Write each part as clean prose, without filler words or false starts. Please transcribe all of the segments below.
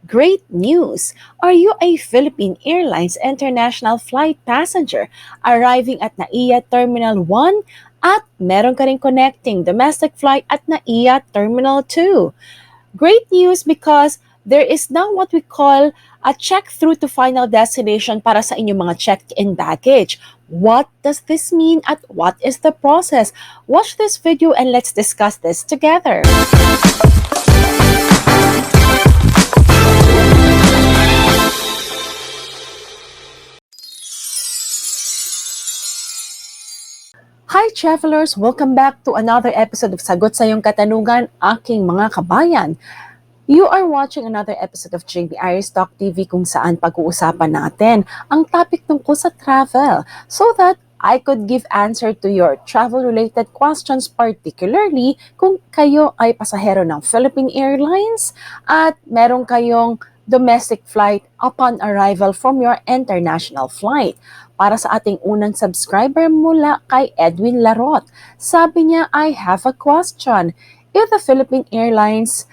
Great news! Are you a Philippine Airlines international flight passenger arriving at NAIA Terminal 1 at meron ka rin connecting domestic flight at NAIA Terminal 2? Great news because there is now what we call a check through to final destination para sa inyong mga checked-in baggage. What does this mean at what is the process? Watch this video and let's discuss this together. Hi travelers! Welcome back to another episode of Sagot sa iyong katanungan, aking mga kabayan. You are watching another episode of Jamey Talk TV kung saan pag-uusapan natin ang topic tungkol sa travel so that I could give answer to your travel-related questions, particularly kung kayo ay pasahero ng Philippine Airlines at meron kayong domestic flight upon arrival from your international flight. Para sa ating unang subscriber mula kay Edwin Larot, sabi niya, I have a question. If the Philippine Airlines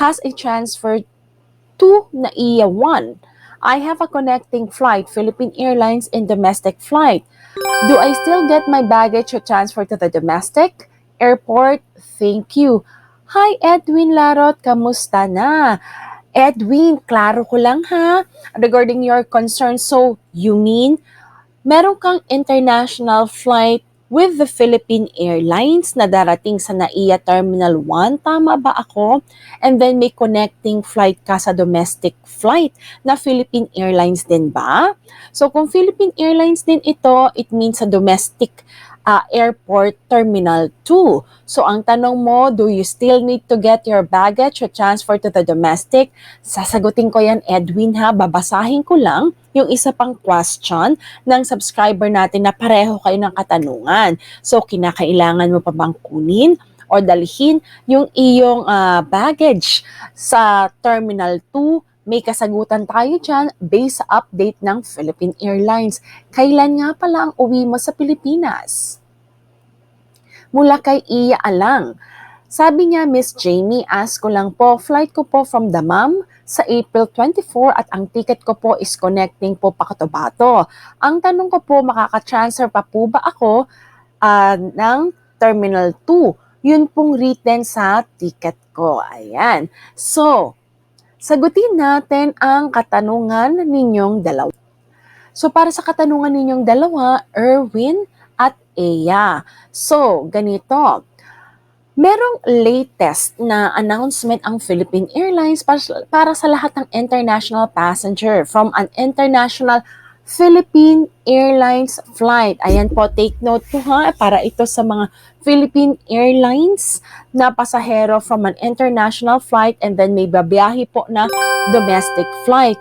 has a transfer to NAIA 1, I have a connecting flight, Philippine Airlines in domestic flight. Do I still get my baggage to transfer to the domestic airport? Thank you. Hi Edwin Larot, kamusta na? Edwin, klaro ko lang ha, regarding your concern. So, you mean meron kang international flight with the Philippine Airlines na darating sa NAIA Terminal 1, tama ba ako? And then may connecting flight ka sa domestic flight na Philippine Airlines din ba? So kung Philippine Airlines din ito, it means sa domestic airport terminal 2. So ang tanong mo, do you still need to get your baggage or transfer to the domestic? Sasagutin ko yan, Edwin ha, babasahin ko lang yung isa pang question ng subscriber natin na pareho kayo ng katanungan. So kinakailangan mo pa bang kunin or dalhin yung iyong baggage sa Terminal 2? May kasagutan tayo dyan based sa update ng Philippine Airlines. Kailan nga pala ang uwi mo sa Pilipinas? Mula kay Iya Alang. Sabi niya, Miss Jamey, ask ko lang po, flight ko po from Damam sa April 24 at ang ticket ko po is connecting po pa Cotabato. Ang tanong ko po, makaka-transfer pa po ba ako ng Terminal 2? Yun pong written sa ticket ko. Ayan. So, sagutin natin ang katanungan ninyong dalawa. So, para sa katanungan ninyong dalawa, Erwin at Eya. So, ganito. Merong latest na announcement ang Philippine Airlines para sa lahat ng international passenger from an international Philippine Airlines flight. Ayan po, take note po ha, para ito sa mga Philippine Airlines na pasahero from an international flight and then may babiyahe po na domestic flight.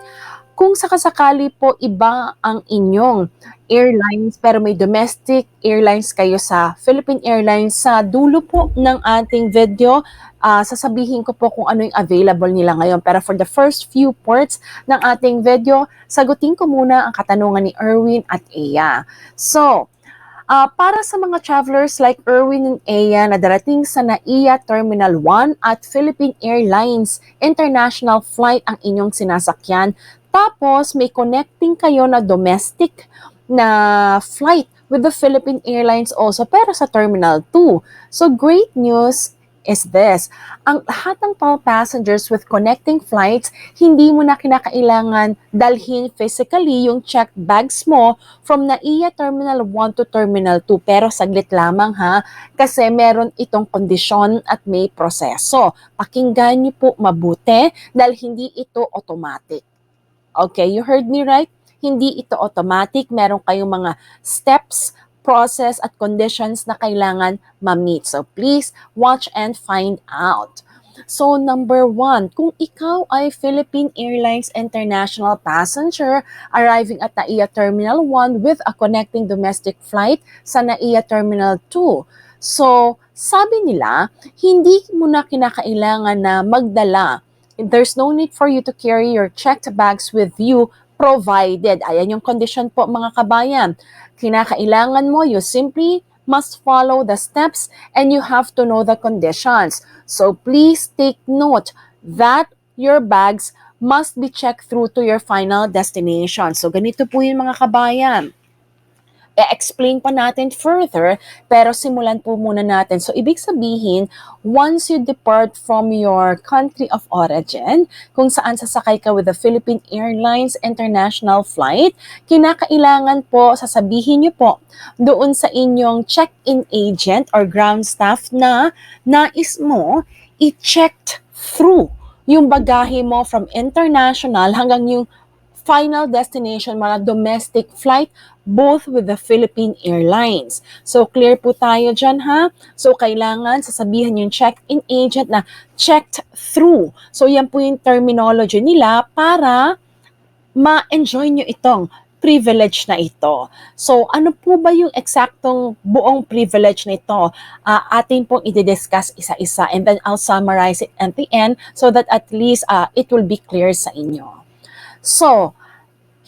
Kung sakasakali po iba ang inyong airlines pero may domestic airlines kayo sa Philippine Airlines, sa dulo po ng ating video, sasabihin ko po kung ano yung available nila ngayon. Pero for the first few parts ng ating video, sagutin ko muna ang katanungan ni Erwin at Eya. So, para sa mga travelers like Erwin and Eya na darating sa NAIA Terminal 1 at Philippine Airlines International Flight ang inyong sinasakyan, tapos may connecting kayo na domestic na flight with the Philippine Airlines also pero sa Terminal 2. So great news is this. Ang lahat ng passengers with connecting flights, hindi mo na kinakailangan dalhin physically yung checked bags mo from NAIA Terminal 1 to Terminal 2. Pero saglit lamang ha, kasi meron itong kondisyon at may proseso. Pakinggan niyo po mabuti dahil hindi ito automatic. Okay, you heard me right? Hindi ito automatic. Meron kayong mga steps, process, at conditions na kailangan ma-meet. So please watch and find out. So number 1, kung ikaw ay Philippine Airlines International passenger arriving at NAIA Terminal 1 with a connecting domestic flight sa NAIA Terminal 2. So sabi nila, hindi mo na kinakailangan na magdala. There's no need for you to carry your checked bags with you provided. Ayan yung condition po mga kabayan. Kinakailangan mo, you simply must follow the steps and you have to know the conditions. So please take note that your bags must be checked through to your final destination. So ganito po yung mga kabayan. E-explain pa natin further, pero simulan po muna natin. So, ibig sabihin, once you depart from your country of origin, kung saan sasakay ka with the Philippine Airlines International Flight, kinakailangan po, sasabihin niyo po, doon sa inyong check-in agent or ground staff na nais mo, i-checked through yung bagahe mo from international hanggang yung final destination, mga domestic flight, both with the Philippine Airlines. So, clear po tayo dyan, ha? So, kailangan sasabihan yung check-in agent na checked through. So, yan po yung terminology nila para ma-enjoy nyo itong privilege na ito. So, ano po ba yung eksaktong buong privilege na ito? Atin pong i-discuss isa-isa, and then I'll summarize it at the end so that at least it will be clear sa inyo. So,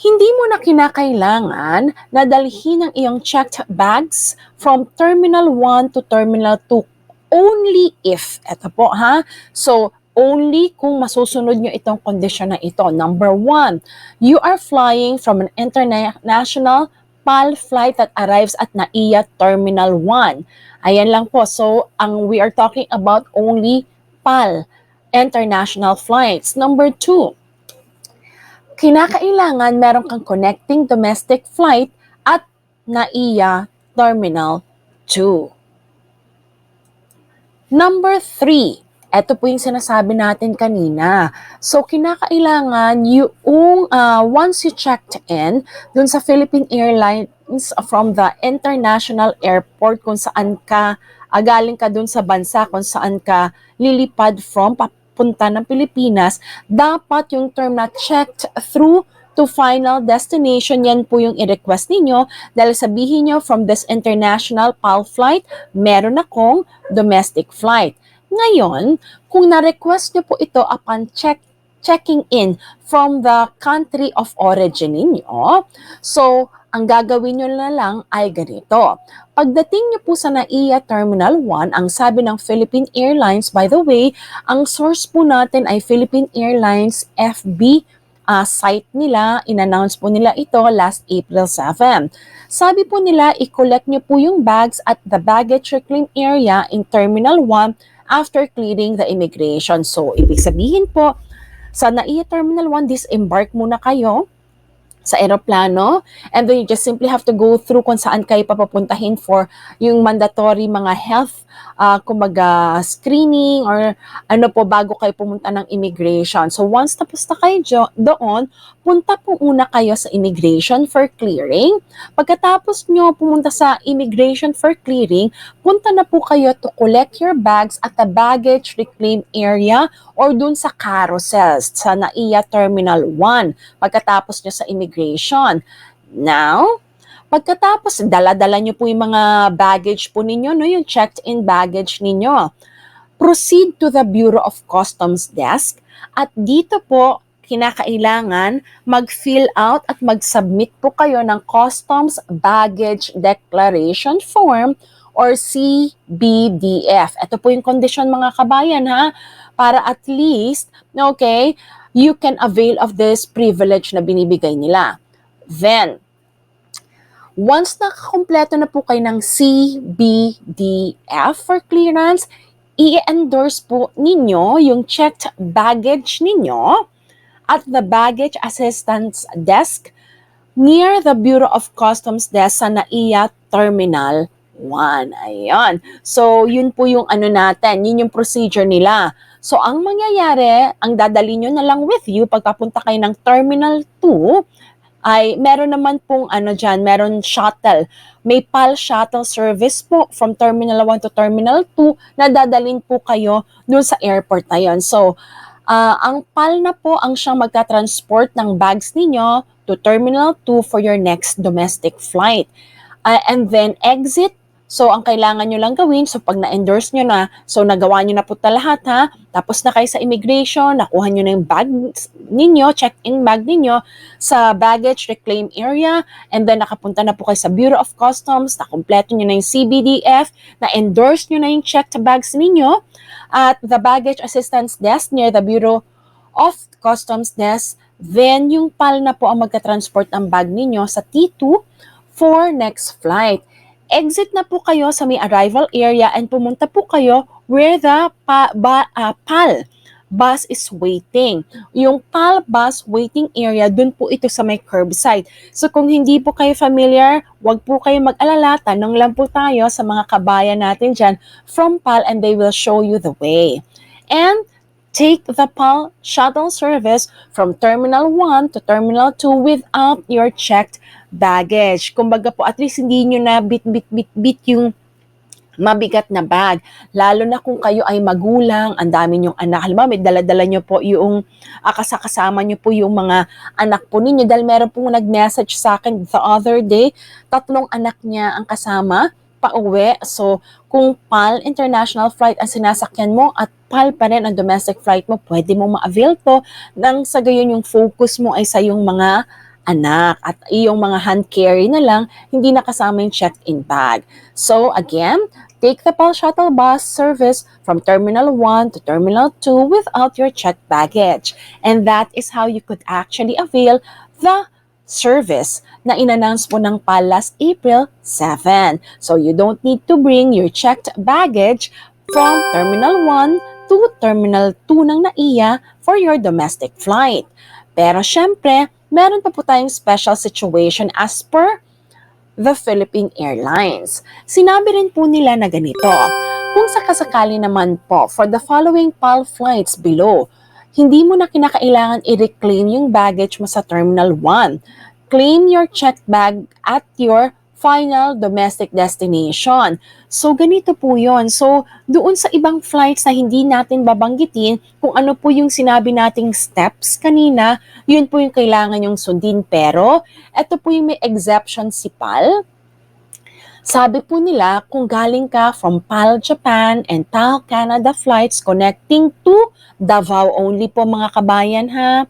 hindi mo na kinakailangan na dalhin ang iyong checked bags from Terminal 1 to Terminal 2 only if, eto po ha, so only kung masusunod nyo itong kondisyon na ito. Number 1, you are flying from an international PAL flight that arrives at NAIA Terminal 1. Ayan lang po, so we are talking about only PAL, international flights. Number 2, kinakailangan meron kang connecting domestic flight at NAIA Terminal 2. Number 3, ito po yung sinasabi natin kanina. So, kinakailangan yung once you checked in dun sa Philippine Airlines from the international airport kung saan ka, galing ka dun sa bansa kung saan ka lilipad from, punta ng Pilipinas, dapat yung term na checked through to final destination, yan po yung i-request ninyo dahil sabihin nyo from this international PAL flight, meron akong domestic flight. Ngayon, kung na-request nyo po ito upon checking in from the country of origin ninyo, so ang gagawin nyo na lang ay ganito. Pagdating nyo po sa NAIA Terminal 1, ang sabi ng Philippine Airlines, by the way, ang source po natin ay Philippine Airlines FB site nila, in-announce po nila ito last April 7. Sabi po nila, i-collect nyo po yung bags at the baggage reclaim area in Terminal 1 after clearing the immigration. So, ibig sabihin po, sa NAIA Terminal 1, disembark muna kayo sa aeroplano, and then you just simply have to go through kung saan kayo papapuntahin for yung mandatory mga health kumbaga screening or ano po bago kayo pumunta ng immigration. So once tapos na kayo doon, punta po una kayo sa immigration for clearing. Pagkatapos nyo pumunta sa immigration for clearing, punta na po kayo to collect your bags at the baggage reclaim area or dun sa carousels sa NAIA Terminal 1 pagkatapos nyo sa immigration. Now, pagkatapos, dala-dala nyo po yung mga baggage po ninyo, no? Yung checked-in baggage ninyo. Proceed to the Bureau of Customs Desk at dito po, kinakailangan mag-fill out at mag-submit po kayo ng Customs Baggage Declaration Form or CBDF. Ito po yung condition mga kabayan ha, para at least, okay, you can avail of this privilege na binibigay nila. Then, once nakakompleto na po kayo ng CBDF for clearance, i-endorse po ninyo yung checked baggage ninyo at the baggage assistance desk near the Bureau of Customs Desk sa NAIA Terminal 1. Ayun. So, yun po yung ano natin, yun yung procedure nila. So, ang mangyayari, ang dadali nyo na lang with you pagpapunta kayo ng Terminal 2, ay meron naman pong ano dyan, meron shuttle. May PAL shuttle service po from Terminal 1 to Terminal 2 na dadalhin po kayo dun sa airport na yun. So, ang PAL na po ang siyang magta-transport ng bags ninyo to Terminal 2 for your next domestic flight. And then exit. So, ang kailangan nyo lang gawin, so pag na-endorse nyo na, so nagawa nyo na po lahat ha, tapos na kayo sa immigration, nakuha nyo na yung bag ninyo, check-in bag ninyo sa baggage reclaim area, and then nakapunta na po kayo sa Bureau of Customs, nakompleto nyo na yung CBDF, na-endorse nyo na yung checked bags ninyo, at the baggage assistance desk near the Bureau of customs desk, then yung PAL na po ang magta-transport ng bag ninyo sa T2 for next flight. Exit na po kayo sa may arrival area and pumunta po kayo where the PAL bus is waiting. Yung PAL bus waiting area, dun po ito sa may curbside. So kung hindi po kayo familiar, wag po kayo mag-alala, tanong lang po tayo sa mga kabayan natin dyan from PAL and they will show you the way. And take the PAL shuttle service from Terminal 1 to Terminal 2 without your checked baggage. Kumbaga po, at least hindi nyo na bit yung mabigat na bag. Lalo na kung kayo ay magulang, ang dami nyong anak. Halimbawa, may dala-dala nyo po yung, kasama nyo po yung mga anak po ninyo. Dahil meron pong nag-message sa akin the other day, 3 anak niya ang kasama, pauwi. So, kung PAL international flight ang sinasakyan mo at PAL pa rin ang domestic flight mo, pwede mo ma-avail to nang sa gayon yung focus mo ay sa yung mga anak at iyong mga hand carry na lang, hindi nakasama yung checked-in bag. So again, take the PAL shuttle bus service from Terminal 1 to Terminal 2 without your checked baggage. And that is how you could actually avail the service na in-announce po ng PAL last April 7. So you don't need to bring your checked baggage from Terminal 1 to Terminal 2 ng NAIA for your domestic flight. Pero syempre, meron pa po tayong special situation as per the Philippine Airlines. Sinabi rin po nila na ganito, kung sakasakali naman po for the following PAL flights below, hindi mo na kinakailangan i-reclaim yung baggage mo sa Terminal 1. Claim your checked bag at your final domestic destination. So, ganito po yon. So, doon sa ibang flights na hindi natin babanggitin, kung ano po yung sinabi nating steps kanina, yun po yung kailangan yung sundin. Pero, ito po yung may exception si PAL. Sabi po nila, kung galing ka from PAL Japan and PAL Canada flights connecting to Davao only po mga kabayan ha.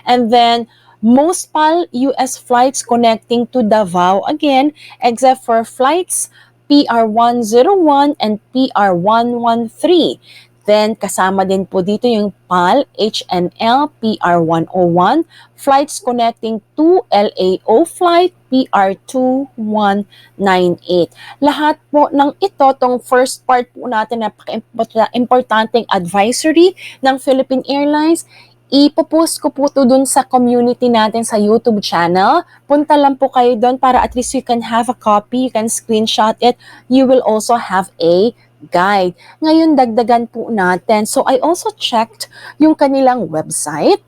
And then, most PAL US flights connecting to Davao again, except for flights PR101 and PR113. Then, kasama din po dito yung PAL, HNL, PR101, flights connecting to LAO flight, PR2198. Lahat po ng ito, tong first part po natin na importanteng advisory ng Philippine Airlines, ipopost ko po ito dun sa community natin sa YouTube channel. Punta lang po kayo dun para at least you can have a copy, you can screenshot it. You will also have a guide. Ngayon, dagdagan po natin. So, I also checked yung kanilang website.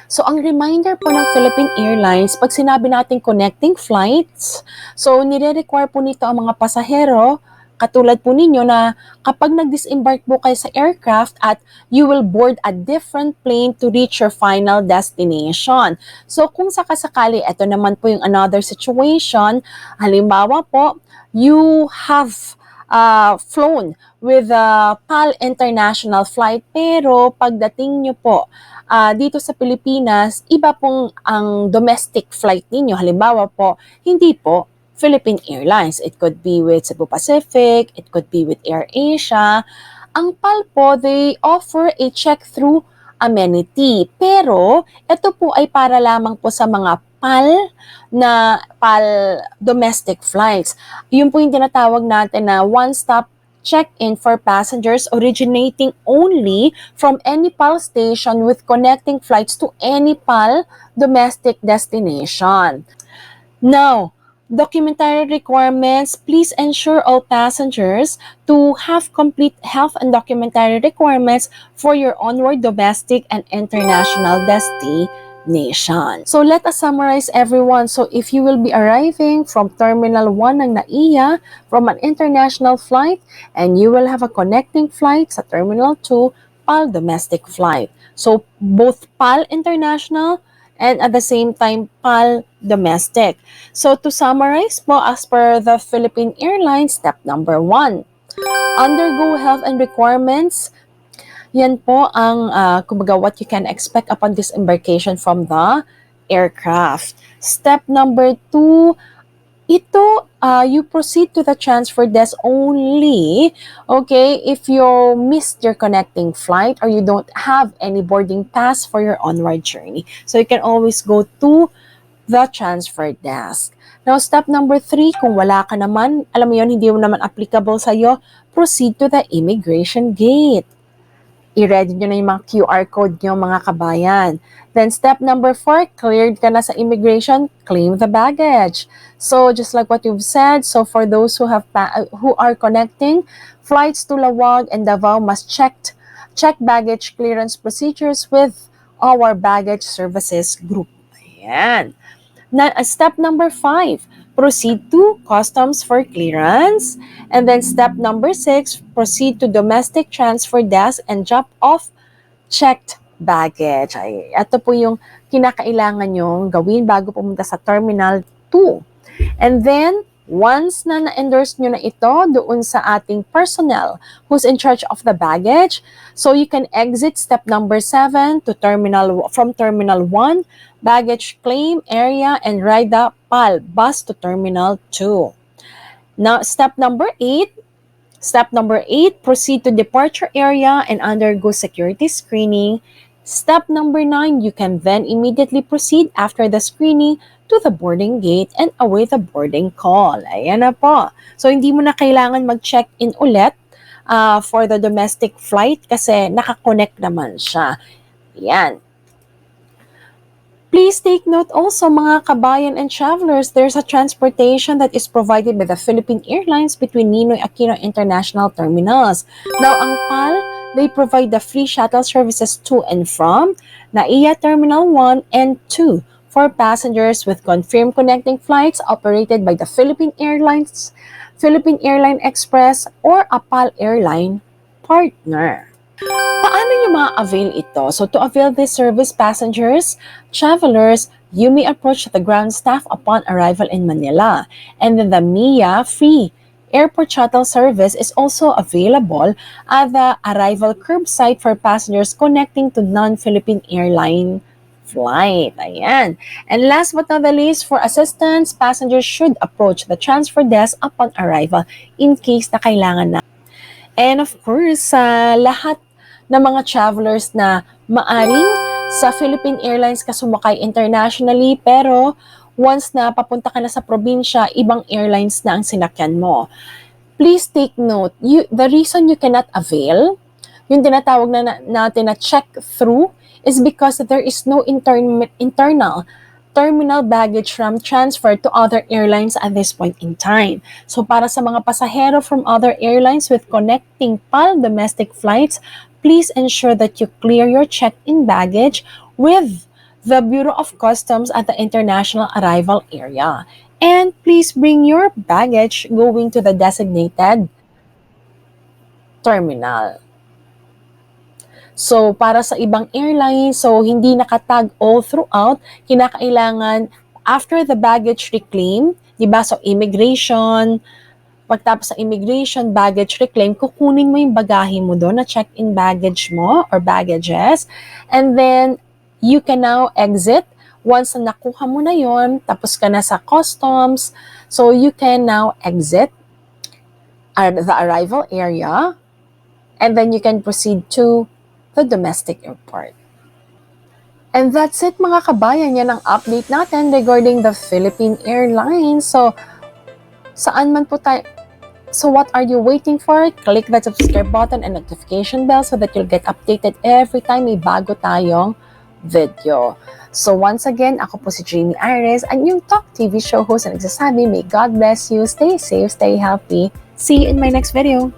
So, ang reminder po ng Philippine Airlines, pag sinabi natin connecting flights, so nire-require po nito ang mga pasahero, katulad po ninyo na kapag nag-disembark po kayo sa aircraft at you will board a different plane to reach your final destination. So, kung sakasakali, ito naman po yung another situation, halimbawa po, you have flown with a PAL international flight pero pagdating nyo po dito sa Pilipinas, iba pong ang domestic flight ninyo. Halimbawa po, hindi po Philippine Airlines. It could be with Cebu Pacific, it could be with AirAsia. Ang PAL po, they offer a check-through amenity. Pero, ito po ay para lamang po sa mga PAL domestic flights. Yun po yung tinatawag natin na one-stop check-in for passengers originating only from any PAL station with connecting flights to any PAL domestic destination. Now, documentary requirements, please ensure all passengers to have complete health and documentary requirements for your onward domestic and international destination. So let us summarize everyone. So if you will be arriving from Terminal 1 ng NAIA from an international flight and you will have a connecting flight sa Terminal 2, PAL domestic flight. So both PAL international and at the same time PAL domestic. So to summarize po, as per the Philippine Airlines, step number 1, undergo health and requirements. Yan po ang kumbaga what you can expect upon disembarkation from the aircraft. Step number 2, you proceed to the transfer desk only, okay, if you missed your connecting flight or you don't have any boarding pass for your onward journey. So you can always go to the transfer desk. Now, step number 3, kung wala ka naman, alam mo yun, hindi mo naman applicable sa'yo, proceed to the immigration gate. I-ready nyo na yung mga QR code nyo, mga kabayan. Then, step number 4, cleared ka na sa immigration, claim the baggage. So, just like what you've said, so for those who are connecting, flights to Lawag and Davao must check baggage clearance procedures with our baggage services group. Ayan. Step number 5, proceed to customs for clearance. And then step number 6, proceed to domestic transfer desk and drop off checked baggage. Ay, ito po yung kinakailangan nyong gawin bago pumunta sa Terminal 2. And then, once na na-endorse nyo na ito doon sa ating personnel who's in charge of the baggage, so you can exit step number 7 to from Terminal 1, baggage claim area, and ride the PAL bus to Terminal 2. Now, step number 8, proceed to departure area and undergo security screening. Step number 9, you can then immediately proceed after the screening to the boarding gate and await the boarding call. Ayan na po. So, hindi mo na kailangan mag-check-in ulit for the domestic flight kasi nakakonect naman siya. Ayan. Please take note also, mga kabayan and travelers, there's a transportation that is provided by the Philippine Airlines between Ninoy Aquino International Terminals. Now, ang PAL, they provide the free shuttle services to and from NAIA Terminal 1 and 2 for passengers with confirmed connecting flights operated by the Philippine Airlines, Philippine Airline Express, or a PAL airline partner. Paano nyo ma-avail ito? So to avail this service, passengers, travelers, you may approach the ground staff upon arrival in Manila. And then the NAIA free airport shuttle service is also available at the arrival curbside for passengers connecting to non-Philippine airline flight. Ayan. And last but not the least, for assistance, passengers should approach the transfer desk upon arrival in case na kailangan na. And of course, sa lahat ng mga travelers na maaring sa Philippine Airlines ka sumakay internationally, pero once na papunta ka na sa probinsya, ibang airlines na ang sinakyan mo. Please take note, the reason you cannot avail, yung tinatawag na natin na check-through, is because there is no internal terminal baggage from transfer to other airlines at this point in time. So para sa mga pasahero from other airlines with connecting PAL domestic flights, please ensure that you clear your check-in baggage with the Bureau of Customs at the international arrival area. And please bring your baggage going to the designated terminal. So, para sa ibang airlines, so hindi nakatag all throughout, kinakailangan after the baggage reclaim, di ba? So, immigration, pagtapos sa immigration, baggage reclaim, kukunin mo yung bagahe mo doon na check-in baggage mo or baggages. And then, you can now exit. Once na nakuha mo na yon, tapos ka na sa customs, so you can now exit the arrival area. And then you can proceed to the domestic airport. And that's it, mga kabayan. Yan ang update natin regarding the Philippine Airlines. So, saan man po tayo, so what are you waiting for? Click that subscribe button and notification bell so that you'll get updated every time may bago tayong video. So once again, ako po si Jamey Ailrines, ang yung Talk TV show host na nagsasabi, may God bless you, stay safe, stay healthy. See you in my next video.